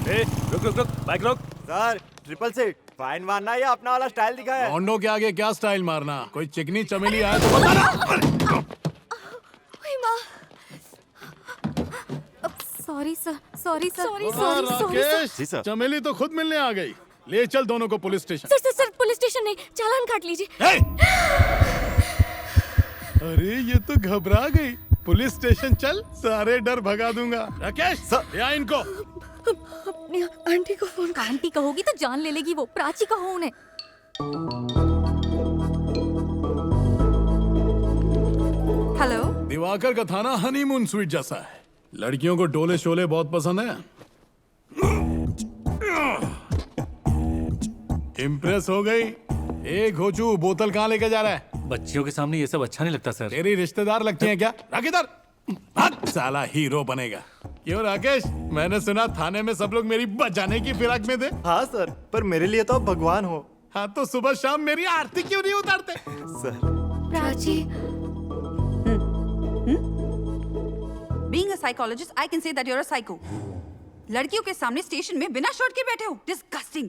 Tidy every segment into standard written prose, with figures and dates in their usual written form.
ए, रुक रुक रुक, बाइक रोक। सर ट्रिपल सीट फाइन मारना या अपना वाला स्टाइल दिखा है। लॉन्डो के आगे क्या स्टाइल मारना? कोई चिकनी चमेली आया तो बता ना। ओए माँ। Sorry sir, sorry sir, sorry Rakesh, जी सर। चमेली तो खुद मिलने आ गई। ले चल दोनों को police station. Sir sir sir, police station नहीं, चालान काट लीजिए। हे! अरे ये तो घबरा गई। पुलिस स्टेशन चल, सारे डर भगा दूंगा। राकेश सर। या इनको। अपनी आंटी को फोन कर। आंटी कहोगी तो जान ले लेगी वो। प्राची कहो उन्हें। हेलो। दिवाकर का थाना हनीमून स्वीट जैसा है। लड़कियों को डोले शोले बहुत पसंद है। इम्प्रेस हो गई? ए घोचू, बोतल कहाँ लेके जा रहा है? बच्चियों के सामने ये सब अच्छा नहीं लगता सर। तेरी रिश्तेदार लगती हैं क्या? रख इधर। हट, साला हीरो बनेगा। क्यों राकेश, मैंने सुना थाने में सब लोग मेरी बचाने की फिराक में थे। हाँ सर, पर मेरे लिए तो आप भगवान हो। हाँ तो सुबह शाम मेरी आरती क्यों नहीं उतारते? Sir Prachi. Being a psychologist, I can say that you're a psycho. लड़कियों के सामने स्टेशन में बिना शर्ट के बैठे हो। Disgusting.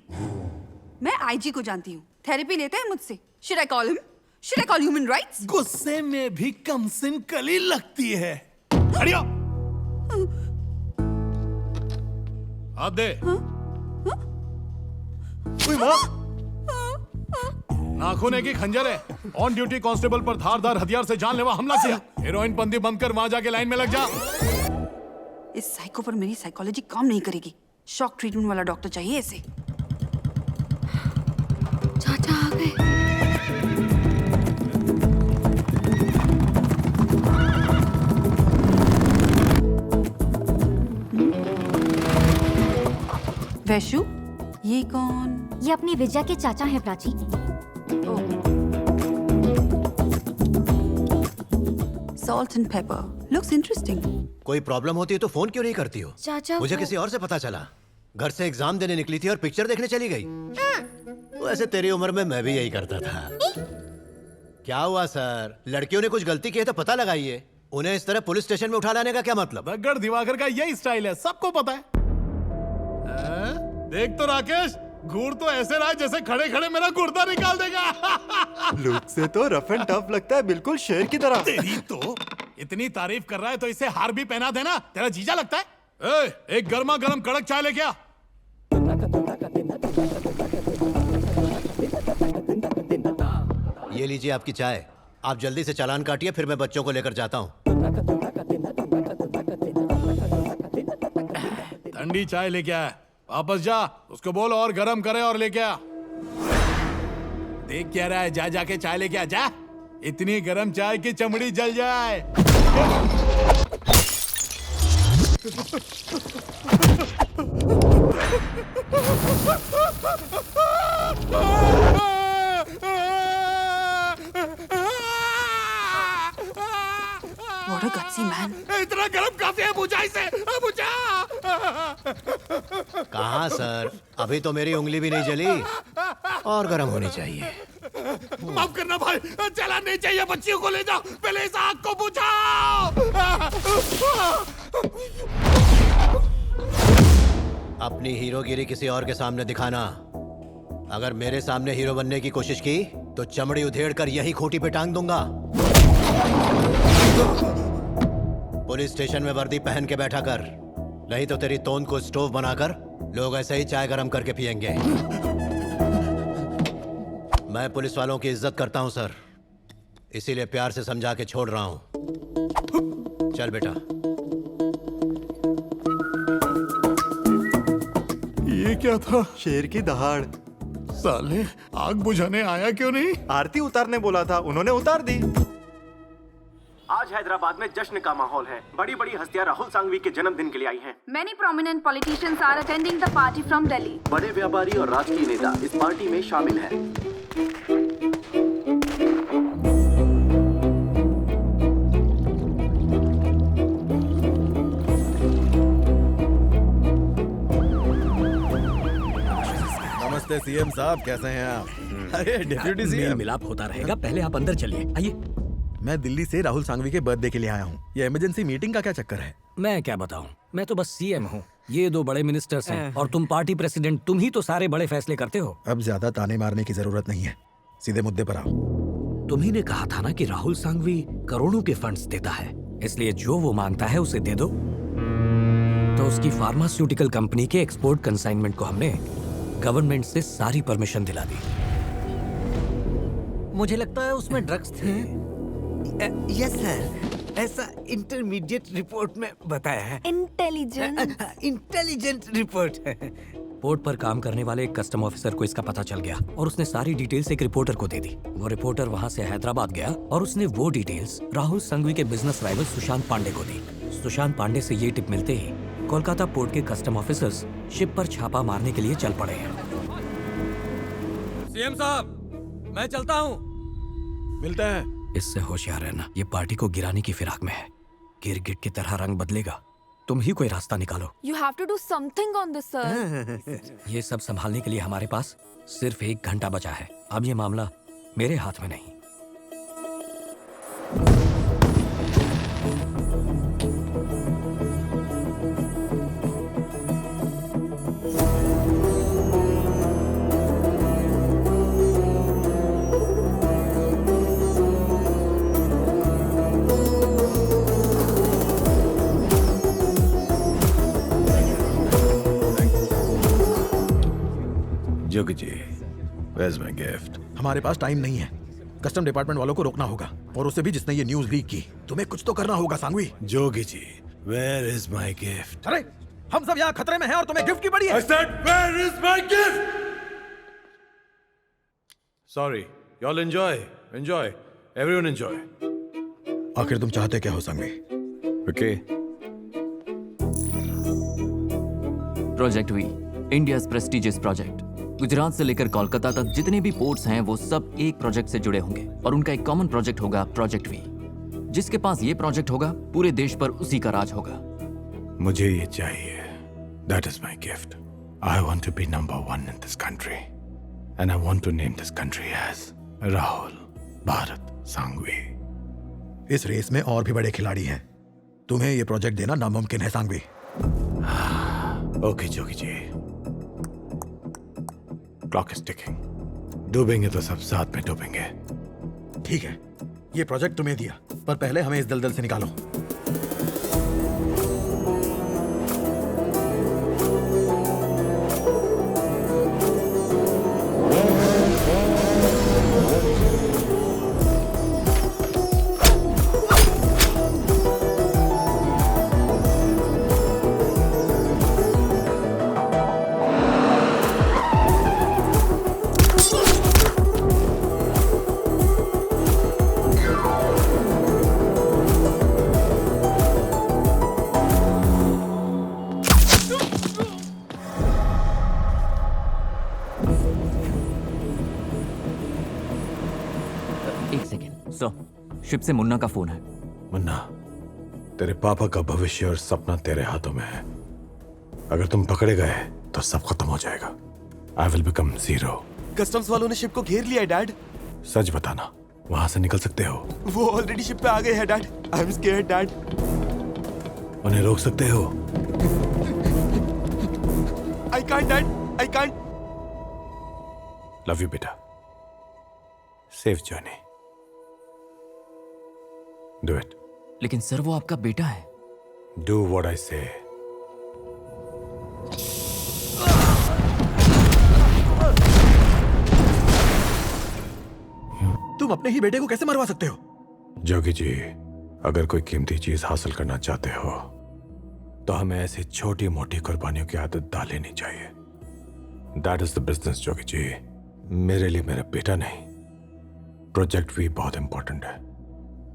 मैं आईजी को जानती हूँ। थेरेपी लेते हैं मुझसे। Should I call him? Should I call human rights? गुस्से में भी कमसिन कली लगती है। हटियो। हाथ दे। ओए माँ। नाखून है कि खंजर है? ऑन ड्यूटी कांस्टेबल पर धारदार हथियार से जानलेवा हमला किया। हेरोइन पंदी बंद कर वहां जाके लाइन में लग जा। इस साइको पर मेरी साइकोलॉजी काम नहीं करेगी। शॉक ट्रीटमेंट वाला डॉक्टर चाहिए इसे। चाचा आ गए। वैशु, ये कौन? ये अपनी विजया के चाचा हैं Prachi. Salt and pepper. Looks interesting. कोई प्रॉब्लम होती है तो फोन क्यों नहीं करती हो? चाचा मुझे वो- किसी और से पता चला। घर से एग्जाम देने निकली थी और पिक्चर देखने चली गई। वैसे तेरी उम्र में मैं भी यही करता था। क्या हुआ सर? लड़कियों ने कुछ गलती की है तो पता लगाइए। उन्हें इस तरह पुलिस स्टेशन में उठा लाने का क्या मतलब? रगड़ दिवाकर का यही स्टाइल है, सबको पता है। देख तो राकेश, घूर तो ऐसे रहा है जैसे खड़े खड़े मेरा गुर्दा निकाल देगा। लुक से तो रफ एंड टफ लगता है, बिल्कुल शेर की तरह। तेरी तो इतनी तारीफ कर रहा है तो इसे हार भी पहना देना। तेरा जीजा लगता है। ए, एक गर्मा गर्म कड़क चाय लेके आ। ये लीजिए आपकी चाय। आप जल्दी से चालान काटिए, फिर मैं बच्चों को लेकर जाता हूँ। ठंडी चाय लेके आ। वापस जा, उसको बोल और गरम करे और लेके आ। देख क्या रहा है? जा जाके चाय लेके आ जा। इतनी गरम चाय की चमड़ी जल जाए। What a gutsy man. इतना गरम काफी है, बुझा इसे, बुझा। कहाँ सर? अभी तो मेरी उंगली भी नहीं जली और गर्म होनी चाहिए। माफ करना भाई, चला नहीं चाहिए। बच्चियों को ले जाओ, पहले इस आग को बुझाओ। अपनी हीरोगिरी किसी और के सामने दिखाना। अगर मेरे सामने हीरो बनने की कोशिश की तो चमड़ी उधेड़ कर यही खूंटी पे टांग दूंगा। पुलिस स्टेशन में वर्दी पहन के बैठा कर, नहीं तो तेरी तोंद को स्टोव बनाकर लोग ऐसे ही चाय गरम करके पियेंगे। मैं पुलिस वालों की इज्जत करता हूं सर, इसीलिए प्यार से समझा के छोड़ रहा हूं। चल बेटा। ये क्या था? शेर की दहाड़। साले आग बुझाने आया क्यों नहीं? आरती उतारने बोला था, उन्होंने उतार दी। आज हैदराबाद में जश्न का माहौल है। बड़ी बड़ी हस्तियां राहुल सांघवी के जन्मदिन के लिए आई हैं। Many prominent politicians are attending the party from Delhi. बड़े व्यापारी और राजकीय नेता इस पार्टी में शामिल हैं। नमस्ते सीएम साहब, कैसे हैं आप? अरे डिप्यूटी सीएम, मिलाप होता रहेगा, पहले आप अंदर चलिए। आइए। मैं दिल्ली से राहुल सांघवी के बर्थडे के लिए आया हूँ। ये इमरजेंसी मीटिंग का क्या चक्कर है? मैं क्या बताऊं, मैं तो बस सीएम हूँ, ये दो बड़े मिनिस्टर्स हैं और तुम पार्टी प्रेसिडेंट, तुम ही तो सारे बड़े फैसले करते हो। अब ज्यादा ताने मारने की जरूरत नहीं है, सीधे मुद्दे पर आओ। तुम्ही ने कहा था ना कि राहुल सांघवी करोड़ों के फंड्स देता है, इसलिए जो वो मांगता है उसे दे दो। तो उसकी फार्मास्यूटिकल कंपनी के एक्सपोर्ट कंसाइनमेंट को हमने गवर्नमेंट से सारी परमिशन दिला दी। मुझे लगता है उसमें ड्रग्स थे। यस सर, ऐसा इंटरमीडिएट रिपोर्ट में बताया है। इंटेलिजेंट। इंटेलिजेंट रिपोर्ट है। पोर्ट पर काम करने वाले एक कस्टम ऑफिसर को इसका पता चल गया और उसने सारी डिटेल्स एक रिपोर्टर को दे दी। वो रिपोर्टर वहां से हैदराबाद गया और उसने वो डिटेल्स राहुल सांघवी के बिजनेस राइवल सुशांत पांडे को दी। सुशांत पांडे से ये टिप मिलते ही कोलकाता पोर्ट के कस्टम ऑफिसर्स शिप पर छापा मारने के लिए चल पड़े हैं। सीएम साहब, मैं चलता हूँ। मिलते हैं। इससे होशियार रहना, ये पार्टी को गिराने की फिराक में है। गिरगिट की तरह रंग बदलेगा, तुम ही कोई रास्ता निकालो। You have to do something on this, sir. ये सब संभालने के लिए हमारे पास सिर्फ 1 घंटा बचा है। अब ये मामला मेरे हाथ में नहीं। Jogi ji, where's my gift? हमारे पास टाइम नहीं है। कस्टम डिपार्टमेंट वालों को रोकना होगा, और उससे भी जिसने ये न्यूज़ लीक की। तुम्हें कुछ तो करना होगा Sanghvi. Jogi ji, where is my gift? अरे, हम सब यहाँ खतरे में हैं और तुम्हें गिफ्ट की पड़ी है। I said, where is my gift? Sorry, y'all enjoy, everyone enjoy. आखिर तुम चाहते क्या हो Sanghvi? Okay. Project V, India's prestigious project. Gujarat से लेकर कोलकाता तक जितने भी पोर्ट्स हैं वो सब एक प्रोजेक्ट से जुड़े होंगे और उनका एक कॉमन प्रोजेक्ट होगा, प्रोजेक्ट वी। जिसके पास ये प्रोजेक्ट होगा, पूरे देश पर उसी का राज होगा। मुझे ये चाहिए। That is my gift. I want to be number 1 in this country, and I want to name this country as Rahul Bharat Sanghvi. इस रेस में और भी बड़े खिलाड़ी हैं। तुम्हें ये प्रोजेक्ट देना नामुमकिन है Sanghvi. Okay, Jogi ji. Clock is ticking. डूबेंगे तो सब साथ में डूबेंगे। ठीक है, ये प्रोजेक्ट तुम्हें दिया, पर पहले हमें इस दलदल से निकालो। शिप से मुन्ना का फोन है। मुन्ना, तेरे पापा का भविष्य और सपना तेरे हाथों में है। अगर तुम पकड़े गए तो सब खत्म हो जाएगा। I will become zero. Customs वालों ने शिप को घेर लिया है डैड। सच बताना, वहां से निकल सकते हो? वो ऑलरेडी शिप पे आ गए हैं dad. I am scared dad. उन्हें रोक सकते हो? I can't dad, I can't. Love you बेटा। Safe journey. Do it. लेकिन सर वो आपका बेटा है। Do what I say. तुम अपने ही बेटे को कैसे मरवा सकते हो? जोगी जी, अगर कोई कीमती चीज हासिल करना चाहते हो तो हमें ऐसी छोटी मोटी कुर्बानियों की आदत डालनी नहीं चाहिए। That is the business, Jogi ji. मेरे लिए मेरा बेटा नहीं, प्रोजेक्ट भी बहुत इंपॉर्टेंट है।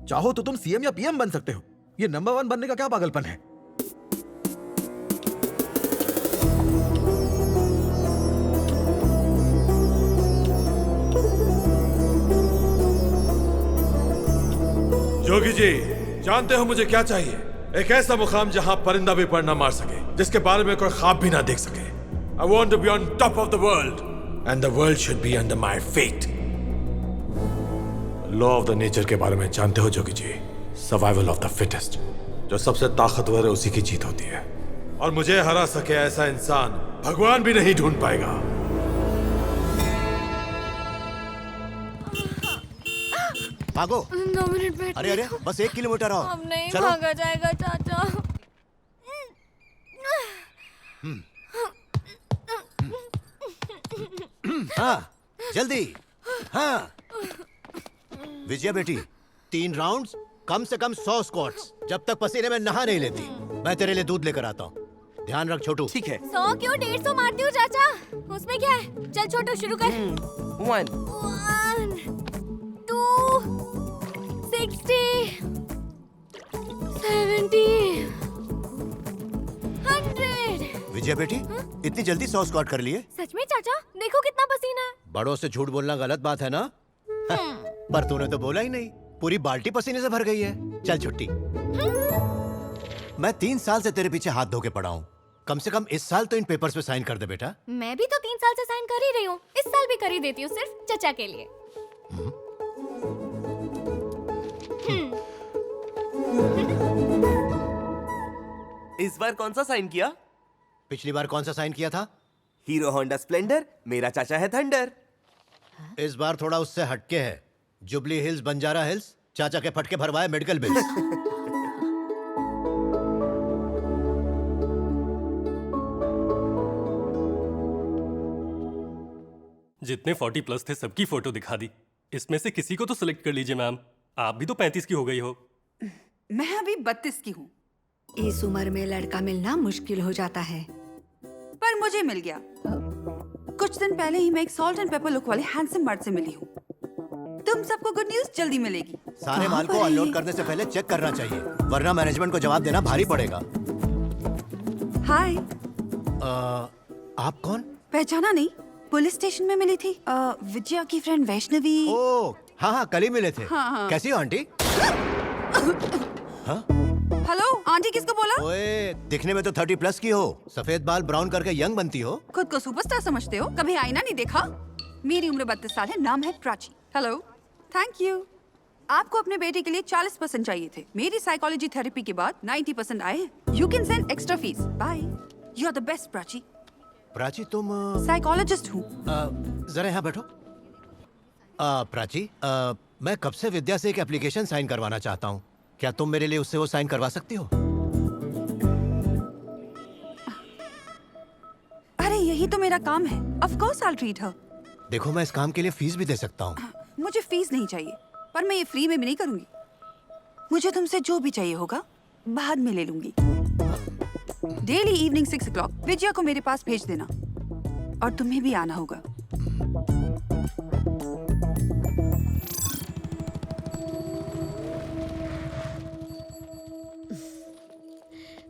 चाहो तो तुम सीएम या पीएम बन सकते हो। ये नंबर 1 बनने का क्या पागलपन है? जोगी जी, जानते हो मुझे क्या चाहिए? एक ऐसा मुकाम जहां परिंदा भी पर ना मार सके, जिसके बारे में कोई ख्वाब भी ना देख सके। I want to be on top of the world, and the world should be under my feet. Law of the nature के बारे में जानते हो Jogi ji? Survival of the fittest. जो सबसे ताकतवर है उसी की जीत होती है। और मुझे हरा सके ऐसा इंसान भगवान भी नहीं ढूंढ पाएगा। भागो। 2 मिनट बैठ। अरे अरे बस 1 किलोमीटर और। अब नहीं चलो। भागा जाएगा चाचा। हाँ जल्दी। हाँ विजया बेटी, 3 राउंड्स, कम से कम 100 स्क्वाट्स। जब तक पसीने में नहा नहीं लेती। मैं तेरे लिए दूध लेकर आता हूँ। ध्यान रख छोटू। ठीक है। 100 क्यों 150 मारती हूँ चाचा, उसमें क्या है। चल छोटू शुरू कर। 1 2 60 70 100। विजया बेटी, इतनी जल्दी 100 स्क्वाट कर लिए? सच में चाचा, देखो कितना पसीना है। बड़ों से झूठ बोलना गलत बात है ना? पर तूने तो बोला ही नहीं। पूरी बाल्टी पसीने से भर गई है। चल छुट्टी। मैं 3 साल से तेरे पीछे हाथ धो के पड़ा हूँ। कम से कम इस साल तो इन पेपर्स पे साइन कर दे बेटा। मैं भी तो 3 साल से साइन कर ही रही हूँ, इस साल भी कर ही देती हूँ, सिर्फ चचा के लिए। इस बार कौन सा साइन किया? पिछली बार कौन सा साइन किया था? Hero Honda Splendor. मेरा चाचा है थंडर। इस बार थोड़ा उससे हटके है। जुबली हिल्स, बंजारा हिल्स, चाचा के फटके भरवाए मेडिकल बिल्स। जितने 40 प्लस थे सबकी फोटो दिखा दी। इसमें से किसी को तो सिलेक्ट कर लीजिए मैम। आप भी तो 35 की हो गई हो। मैं अभी 32 की हूँ। इस उम्र में लड़का मिलना मुश्किल हो जाता है। पर मुझे मिल गया। कुछ दिन पहले ही मैं एक सॉल्ट एंड पेपर लुक वाले हैंडसम मर्द से मिली हूँ। तुम सबको गुड न्यूज जल्दी मिलेगी। सारे माल को अनलोड करने से पहले चेक करना चाहिए, वरना मैनेजमेंट को जवाब देना भारी पड़ेगा। हाय। आप कौन? पहचाना नहीं? पुलिस स्टेशन में मिली थी। विजया की फ्रेंड वैष्णवी। ओह हाँ हाँ, कल ही मिले थे। हाँ। कैसी हो आंटी? हाँ? हेलो आंटी, किसको बोला? ओए, दिखने में तो 30 प्लस की हो। सफेद बाल ब्राउन करके यंग बनती हो। खुद को सुपरस्टार समझते हो? कभी आईना नहीं देखा? मेरी उम्र 32 साल है, नाम है प्राची। Hello, thank you. आपको अपने बेटे के लिए 40% चाहिए थे। मेरी साइकोलॉजी थेरेपी के बाद 90% आए हैं। You can send extra fees. Bye. You are the best Prachi. Prachi तुम? साइकोलॉजिस्ट हूँ। जरा यहाँ बैठो। प्राची, मैं कब से विद्या से एक एप्लीकेशन साइन करवाना चाहता हूँ। क्या तुम मेरे लिए उससे वो साइन करवा सकती हो? अरे यही तो मेरा काम है। Of course I will treat her. देखो, मैं इस काम के लिए फीस भी दे सकता हूँ। मुझे फीस नहीं चाहिए, पर मैं ये फ्री में भी नहीं करूंगी। मुझे तुमसे जो भी चाहिए होगा बाद में ले लूंगी। डेली इवनिंग 6 o'clock विजया को मेरे पास भेज देना, और तुम्हें भी आना होगा।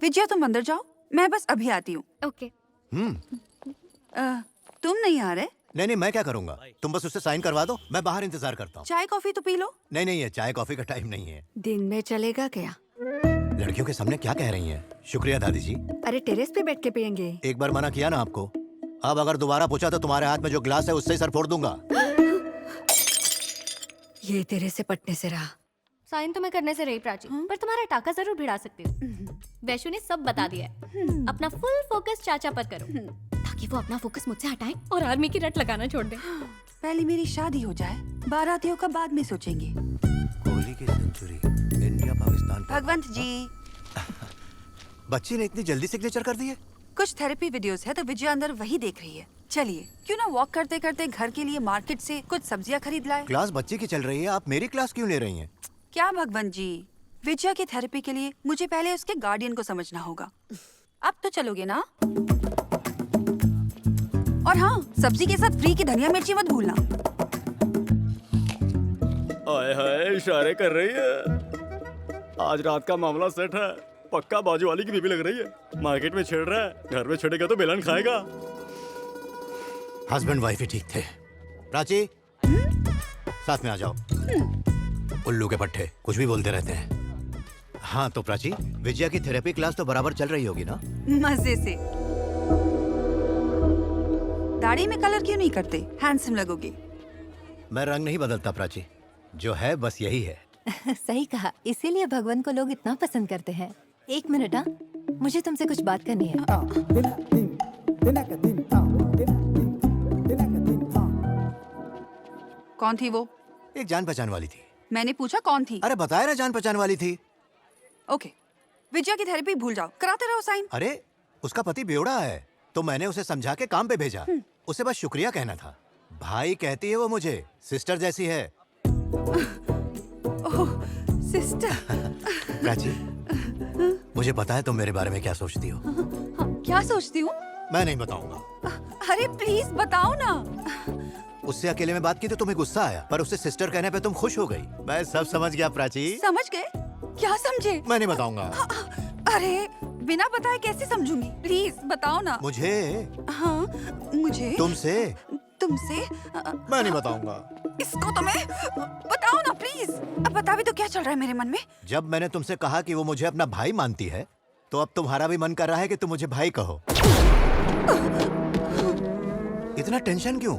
विजया तुम अंदर जाओ, मैं बस अभी आती हूँ। ओके। तुम नहीं आ रहे? नहीं, मैं क्या करूंगा? तुम बस उससे साइन करवा दो, मैं बाहर इंतजार करता हूँ। चाय कॉफी तो पी लो। नहीं, ये चाय कॉफी का टाइम नहीं है। दिन में चलेगा क्या? लड़कियों के सामने क्या कह रही हैं? शुक्रिया दादी जी। अरे टेरेस पे बैठ के पियेंगे। एक बार मना किया ना आपको। अब अगर दोबारा पूछा तो तुम्हारे हाथ में जो ग्लास है उससे ही सर फोड़ दूंगा। ये तेरे से पटने से रहा। साइन तो मैं करने से रही प्राची, पर तुम्हारा टाका जरूर भिड़ा सकती हूँ। वैशु ने सब बता दिया है। अपना फुल फोकस चाचा पर करो, ताकि वो अपना फोकस मुझसे हटाए और आर्मी की रट लगाना छोड़ दे। पहले मेरी शादी हो जाए, बारातियों का बाद में सोचेंगे। कोहली की सेंचुरी, इंडिया पाकिस्तान। भगवंत जी, बच्ची ने इतनी जल्दी सिग्नेचर कर दी है? कुछ थेरेपी वीडियोस है तो विजया अंदर वही देख रही है। चलिए, क्यों ना वॉक करते करते घर के लिए मार्केट से कुछ सब्जियां खरीद लाए। क्लास बच्चे की चल रही है, आप मेरी क्लास क्यों ले रही हैं? क्या भगवंत जी, विजया की थेरेपी के लिए मुझे पहले उसके गार्डियन को समझना होगा। अब तो चलोगे ना? और हाँ, सब्जी के साथ फ्री की धनिया मिर्ची मत भूलना। हाय हाय, इशारे कर रही है। आज रात का मामला सेट है। पक्का बाजू वाली की बीबी लग रही है। मार्केट में छेड़ रहा है, घर में छेड़ेगा तो बेलन खाएगा। हस्बैंड वाइफ ही ठीक थे। प्राची, साथ में आ जाओ। उल्लू के पट्टे कुछ भी बोलते रहते हैं। हाँ तो प्राची, विजया की थेरेपी क्लास तो बराबर चल रही होगी ना? मजे से। दाढ़ी में कलर क्यों नहीं करते? हैंडसम लगोगे। मैं रंग नहीं बदलता प्राची, जो है बस यही है। सही कहा, इसीलिए भगवान को लोग इतना पसंद करते हैं। एक मिनट, हाँ, मुझे तुमसे कुछ बात करनी है। कौन थी वो? एक जान पहचान वाली थी। मैंने पूछा कौन थी? अरे बताया ना, जान पहचान वाली थी। ओके, विजया की थेरेपी भूल जाओ, कराते रहो साइन। अरे उसका पति बेवड़ा है, तो मैंने उसे समझा के काम पे भेजा। उसे बस शुक्रिया कहना था। भाई कहती है वो मुझे, सिस्टर जैसी है। ओह, सिस्टर। प्राची, मुझे पता है तुम मेरे बारे में क्या सोचती हो। क्या सोचती हूँ? मैं नहीं बताऊंगा। अरे प्लीज बताओ ना। उससे अकेले में बात की तो तुम्हें गुस्सा आया, पर उससे सिस्टर कहने पे तुम खुश हो गई। मैं सब समझ गया प्राची। समझ गए? क्या समझे? मैं नहीं बताऊंगा। अरे बिना बताए कैसे समझूंगी? प्लीज बताओ ना। मुझे? हाँ, मुझे। तुमसे? तुमसे? मैं नहीं बताऊंगा। इसको तो मैं बताओ ना प्लीज। अब बता भी तो क्या चल रहा है मेरे मन में। जब मैंने तुमसे कहा कि वो मुझे अपना भाई मानती है, तो अब तुम्हारा भी मन कर रहा है कि तुम मुझे भाई कहो। इतना टेंशन क्यों?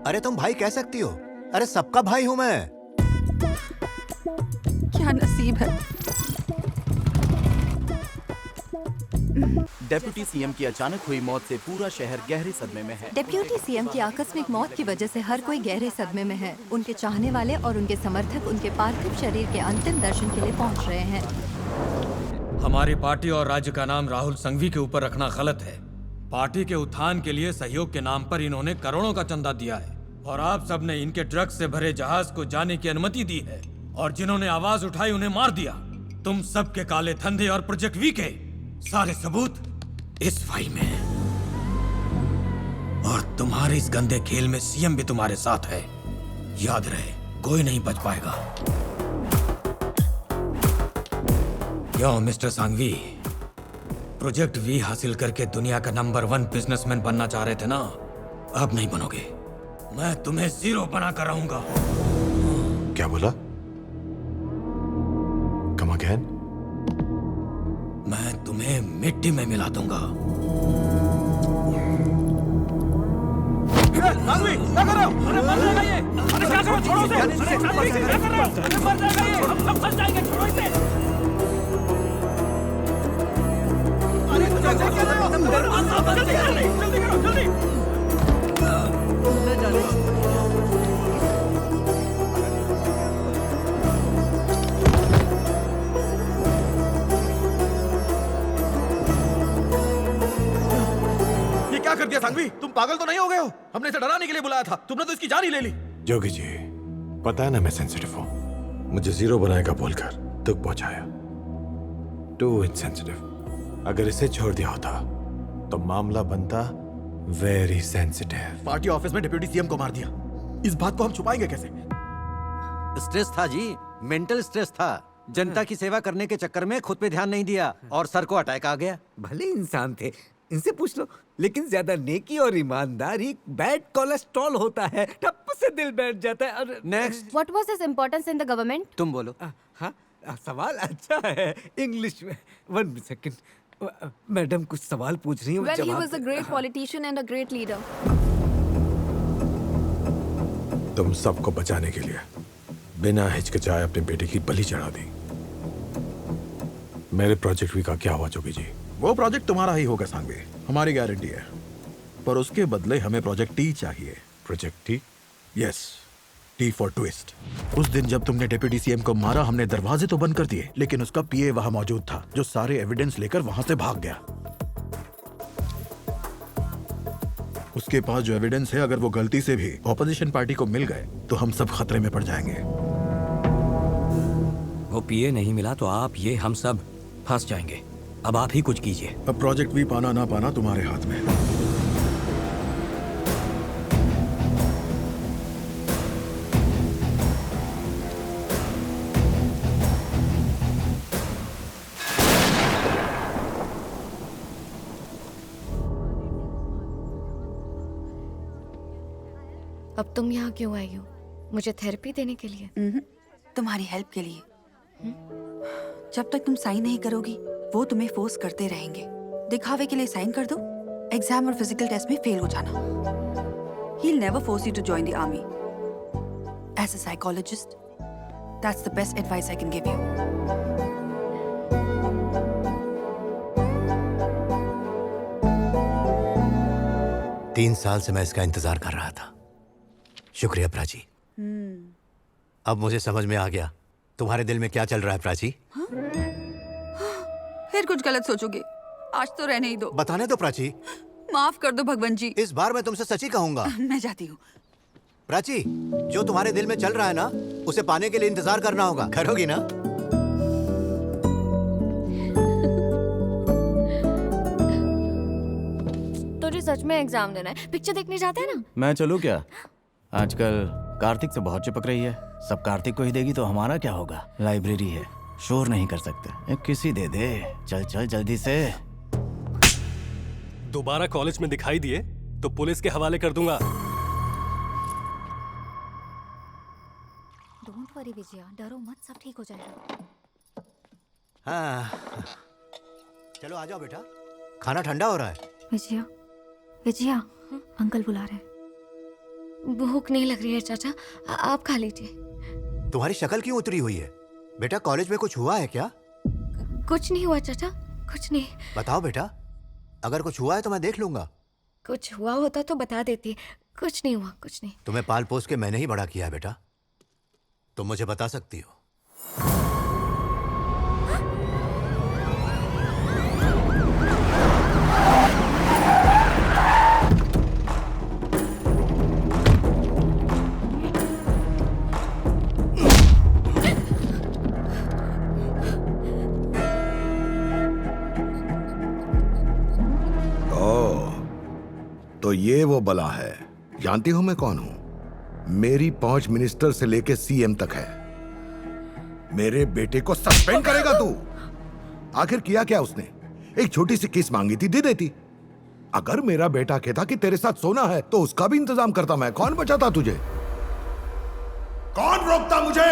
अरे तुम भाई कह सकती हो। अरे सबका भाई हूं मैं। क्या नसीब है। डेप्यूटी सीएम की अचानक हुई मौत से पूरा शहर गहरे सदमे में है। डेप्यूटी सीएम की आकस्मिक मौत की वजह से हर कोई गहरे सदमे में है। उनके चाहने वाले और उनके समर्थक उनके पार्थिव शरीर के अंतिम दर्शन के लिए पहुंच रहे हैं। हमारी पार्टी और राज्य का नाम राहुल संघवी के ऊपर रखना गलत है। पार्टी के उत्थान के लिए सहयोग के नाम पर इन्होंने करोड़ों का चंदा दिया है और आप सब ने इनके ड्रग्स से भरे जहाज को जाने की अनुमति दी है, और जिन्होंने आवाज उठाई उन्हें मार दिया। तुम सब के काले धंधे और प्रोजेक्ट वी के सारे सबूत इस फाइल में है, और तुम्हारे इस गंदे खेल में सीएम भी तुम्हारे साथ है। याद रहे, कोई नहीं बच पाएगा। यो मिस्टर सांघवी, प्रोजेक्ट वी हासिल करके दुनिया का नंबर 1 बिजनेसमैन बनना चाह रहे थे ना? अब नहीं बनोगे। मैं तुम्हें 0 बना कर रहूंगा। क्या बोला? Come again? मैं तुम्हें मिट्टी में मिला दूंगा। सांघवी, क्या कर रहे हो? अरे मर जाएगा ये। अरे क्या करो, छोड़ो इसे। अरे सांघवी, क्या कर रहे हो? अरे मर जाएगा ये। हम सब फंस जाएंगे, छोड़ो इसे। अरे क्या कर रहे हो? जल्दी करो, जल्दी करो, जल्दी। ले जा, ले। क्या कर दिया सांघवी? तुम पागल तो नहीं हो गए हो? हमने इसे डराने के लिए बुलाया था, तुमने तो इसकी जान ही ले ली। जोगी जी, पता है ना मैं सेंसिटिव हूँ। मुझे 0 बनाएगा बोलकर दुख पहुंचाया। Too insensitive. अगर इसे छोड़ दिया होता तो मामला बनता वेरी सेंसिटिव। पार्टी ऑफिस में डिप्यूटी सीएम को मार दिया, इस बात को हम छुपाएंगे कैसे? स्ट्रेस था जी, मेंटल स्ट्रेस था। जनता की सेवा करने के चक्कर में खुद पे ध्यान नहीं दिया और सर को अटैक आ गया। भले इंसान थे, इनसे पूछ लो। लेकिन ज्यादा नेकी और ईमानदारी बैड कोलेस्ट्रॉल होता है, टप से दिल बैठ जाता है। Next. What was his importance in the government? तुम बोलो। हाँ, सवाल अच्छा है। इंग्लिश में 1 सेकंड। मैडम कुछ सवाल पूछ रही हूँ। Well, he was a great politician and a great leader. तुम सबको बचाने के लिए बिना हिचकिचाए अपने बेटे की बलि चढ़ा दी। मेरे प्रोजेक्ट वी का क्या हुआ जोगी जी? वो प्रोजेक्ट तुम्हारा ही होगा सांघवी, हमारी गारंटी है। पर उसके बदले हमें प्रोजेक्ट टी चाहिए। Project T? Yes, T for twist. उस दिन जब तुमने डिप्यूटी सीएम को मारा, हमने दरवाजे तो बंद कर दिए, लेकिन उसका पीए वहां मौजूद था, जो सारे एविडेंस लेकर वहां से भाग गया। उसके पास जो एविडेंस है, अगर वो गलती से भी ऑपोजिशन पार्टी को मिल गए तो हम सब खतरे में पड़ जाएंगे। वो पीए नहीं मिला तो आप, ये, हम सब फंस जाएंगे। अब आप ही कुछ कीजिए। अब प्रोजेक्ट भी पाना ना पाना तुम्हारे हाथ में। अब तुम यहाँ क्यों आई हो? मुझे थेरेपी देने के लिए? तुम्हारी हेल्प के लिए। जब तक तुम साइन नहीं करोगी, वो तुम्हें फोर्स करते रहेंगे। दिखावे के लिए साइन कर दो, एग्जाम और फिजिकल टेस्ट में फेल हो जाना। He'll never force you to join the army. As a psychologist, that's the best advice I can give you. 3 साल से मैं इसका इंतजार कर रहा था। शुक्रिया प्राची। अब मुझे समझ में आ गया तुम्हारे दिल में क्या चल रहा है प्राची। फिर कुछ गलत सोचोगे? आज तो रहने ही दो। बताने दो प्राची। माफ कर दो भगवान जी। इस बार मैं तुमसे सच ही कहूंगा। मैं जाती हूँ। प्राची, जो तुम्हारे दिल में चल रहा है ना, उसे पाने के लिए इंतजार करना होगा। करोगी ना? तुझे सच में एग्जाम देना है? पिक्चर देखने जाते हैं ना? मैं चलूँ क्या? आजकल कार्तिक से बहुत चिपक रही है। सब कार्तिक को ही देगी तो हमारा क्या होगा? लाइब्रेरी है, शोर नहीं कर सकते। एक किसी दे दे। चल चल जल्दी से। दोबारा कॉलेज में दिखाई दिए तो पुलिस के हवाले कर दूंगा। डोंट वरी विजया, डरो मत, सब ठीक हो जाएगा। हाँ, चलो आ जाओ बेटा, खाना ठंडा हो रहा है। विजया, विजया, अंकल बुला रहे हैं। भूख नहीं लग रही है चाचा, आप खा लीजिए। तुम्हारी शक्ल क्यों उतरी हुई है? बेटा कॉलेज में कुछ हुआ है क्या? कुछ नहीं हुआ चाचा, कुछ नहीं। बताओ बेटा, अगर कुछ हुआ है तो मैं देख लूंगा। कुछ हुआ होता तो बता देती। कुछ नहीं हुआ, कुछ नहीं। तुम्हें पाल पोस के मैंने ही बड़ा किया है बेटा, तुम मुझे बता सकती हो। तो ये वो बला है। जानती हूं मैं कौन हूं? मेरी पहुंच मिनिस्टर से लेके सीएम तक है। मेरे बेटे को सस्पेंड करेगा तू? आखिर किया क्या उसने? एक छोटी सी किस मांगी थी, दे देती। अगर मेरा बेटा कहता कि तेरे साथ सोना है तो उसका भी इंतजाम करता मैं। कौन बचाता तुझे? कौन रोकता मुझे?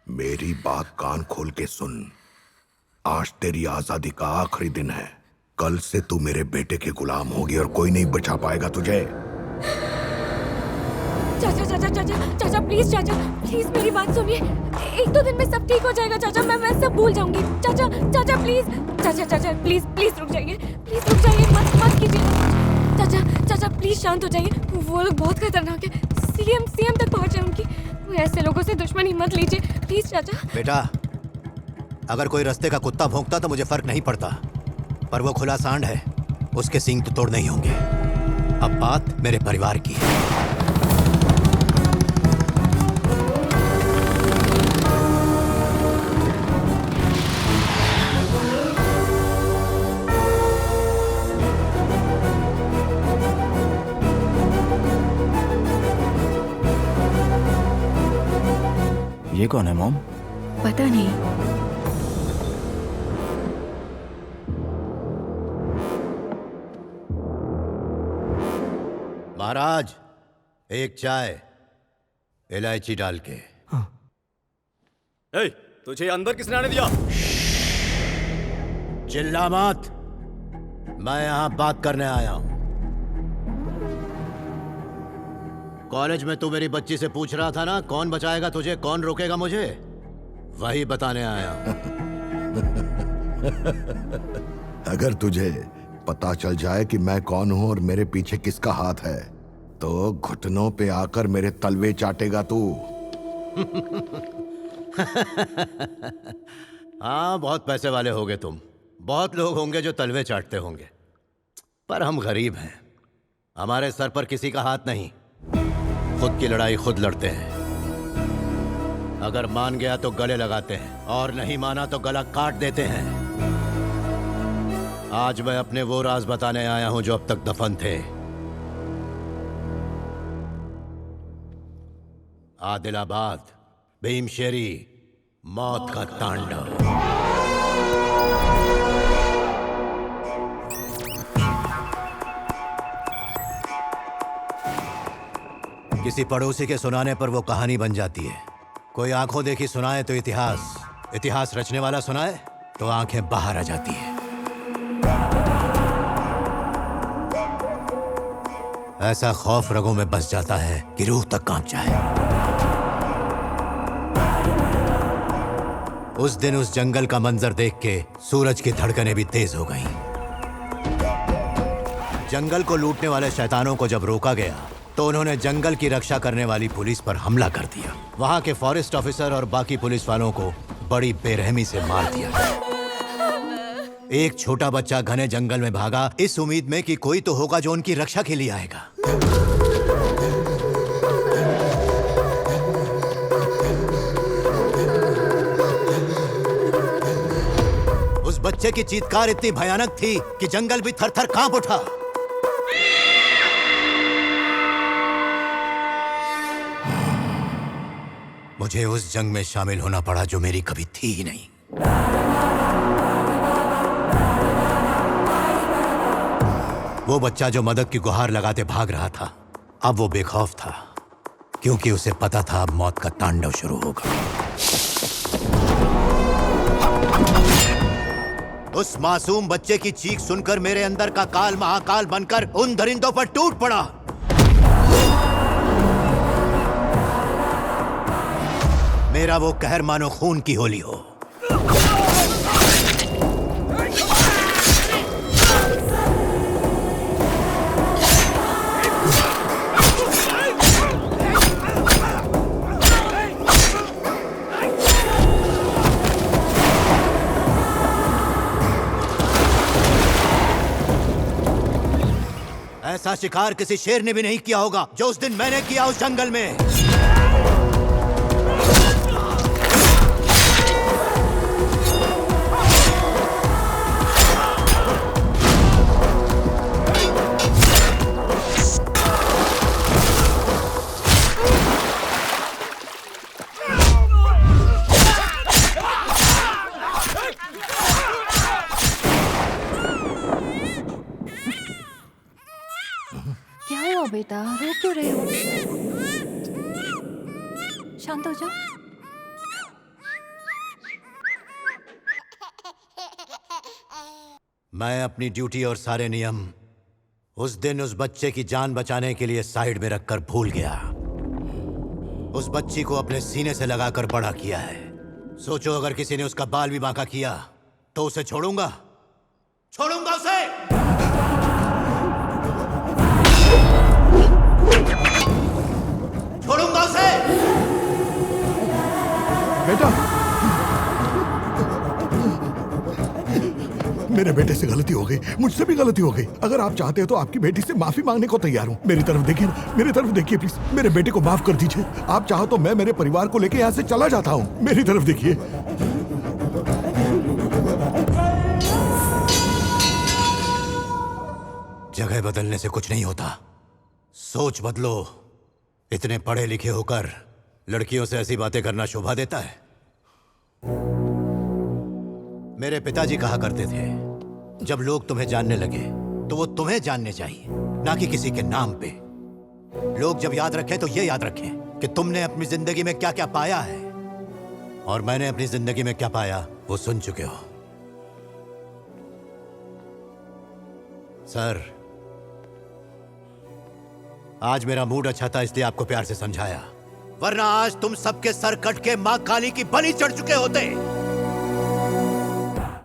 मेरी बात कान खोल के सुन। आज तेरी आजादी का आखिरी दिन है। कल से तू मेरे बेटे के गुलाम होगी और कोई नहीं बचा पाएगा तुझे। चाचा चाचा चाचा चाचा प्लीज, चाचा प्लीज मेरी बात सुनिए। 1-2 दिन में सब ठीक हो जाएगा चाचा, मैं सब भूल जाऊंगी। चाचा चाचा प्लीज, चाचा चाचा प्लीज प्लीज रुक जाइए, प्लीज रुक जाइए, मत कीजिए। चाचा चाचा प्लीज शांत हो जाइए। वो लोग बहुत खतरनाक है। सीएम तक पहुंचे उनकी। ऐसे लोगों से दुश्मनी मत लीजिए प्लीज चाचा। बेटा, अगर कोई रास्ते का कुत्ता भौंकता तो मुझे फर्क नहीं पड़ता, पर वो खुला सांड है, उसके सींग तो तोड़ नहीं होंगे। अब बात मेरे परिवार की है। ये कौन है मॉम? पता नहीं। महाराज, एक चाय इलायची डाल के। ए, तुझे अंदर किसने आने दिया? चिल्ला मत, मैं यहां बात करने आया हूं। कॉलेज में तू मेरी बच्ची से पूछ रहा था ना, कौन बचाएगा तुझे, कौन रोकेगा मुझे? वही बताने आया हूं। अगर तुझे पता चल जाए कि मैं कौन हूं और मेरे पीछे किसका हाथ है तो घुटनों पे आकर मेरे तलवे चाटेगा तू। हाँ, बहुत पैसे वाले होगे तुम। बहुत लोग होंगे जो तलवे चाटते होंगे, पर हम गरीब हैं। हमारे सर पर किसी का हाथ नहीं। खुद की लड़ाई खुद लड़ते हैं। अगर मान गया तो गले लगाते हैं और नहीं माना तो गला काट देते हैं। आज मैं अपने वो राज बताने आया हूं जो अब तक दफन थे। आदिलाबाद, भीमशेरी, मौत का तांडव। किसी पड़ोसी के सुनाने पर वो कहानी बन जाती है। कोई आंखों देखी सुनाए तो इतिहास, इतिहास रचने वाला सुनाए तो आंखें बाहर आ जाती है। ऐसा खौफ रगों में बस जाता है कि रूह तक कांप जाए। उस दिन उस जंगल का मंजर देख के सूरज की धड़कनें भी तेज हो गईं। जंगल को लूटने वाले शैतानों को जब रोका गया तो उन्होंने जंगल की रक्षा करने वाली पुलिस पर हमला कर दिया। वहां के फॉरेस्ट ऑफिसर और बाकी पुलिस वालों को बड़ी बेरहमी से मार दिया। एक छोटा बच्चा घने जंगल में भागा इस उम्मीद में कि कोई तो होगा जो उनकी रक्षा के लिए आएगा। उस बच्चे की चीत्कार इतनी भयानक थी कि जंगल भी थर-थर कांप उठा। मुझे उस जंग में शामिल होना पड़ा जो मेरी कभी थी ही नहीं। वो बच्चा जो मदद की गुहार लगाते भाग रहा था, अब वो बेखौफ था, क्योंकि उसे पता था अब मौत का तांडव शुरू होगा। उस मासूम बच्चे की चीख सुनकर मेरे अंदर का काल महाकाल बनकर उन दरिंदों पर टूट पड़ा। मेरा वो कहर मानो खून की होली हो। ऐसा शिकार किसी शेर ने भी नहीं किया होगा जो उस दिन मैंने किया उस जंगल में। क्या हुआ बेटा, रो क्यों रहे हो? शांत हो जाओ। मैं अपनी ड्यूटी और सारे नियम उस दिन उस बच्चे की जान बचाने के लिए साइड में रखकर भूल गया। उस बच्ची को अपने सीने से लगाकर बड़ा किया है। सोचो अगर किसी ने उसका बाल भी बांका किया तो उसे छोड़ूंगा उसे। छोड़ूंगा उसे। बेटा, मेरे बेटे से गलती हो गई, मुझसे भी गलती हो गई। अगर आप चाहते हो तो आपकी बेटी से माफी मांगने को तैयार हूँ। मेरी तरफ देखिए ना, मेरी तरफ देखिए प्लीज। मेरे बेटे को माफ कर दीजिए। आप चाहो तो मैं मेरे परिवार को लेके यहाँ से चला जाता हूँ। मेरी तरफ देखिए। जगह बदलने से कुछ नहीं होता, सोच बदलो। इतने पढ़े लिखे होकर लड़कियों से ऐसी बातें करना शोभा देता है? मेरे पिताजी कहा करते थे, जब लोग तुम्हें जानने लगे तो वो तुम्हें जानने चाहिए, ना कि किसी के नाम पे। लोग जब याद रखें तो ये याद रखें कि तुमने अपनी जिंदगी में क्या क्या पाया है, और मैंने अपनी जिंदगी में क्या पाया वो सुन चुके हो। सर, आज मेरा मूड अच्छा था इसलिए आपको प्यार से समझाया, वरना आज तुम सबके सर कट के मां काली की बलि चढ़ चुके होते।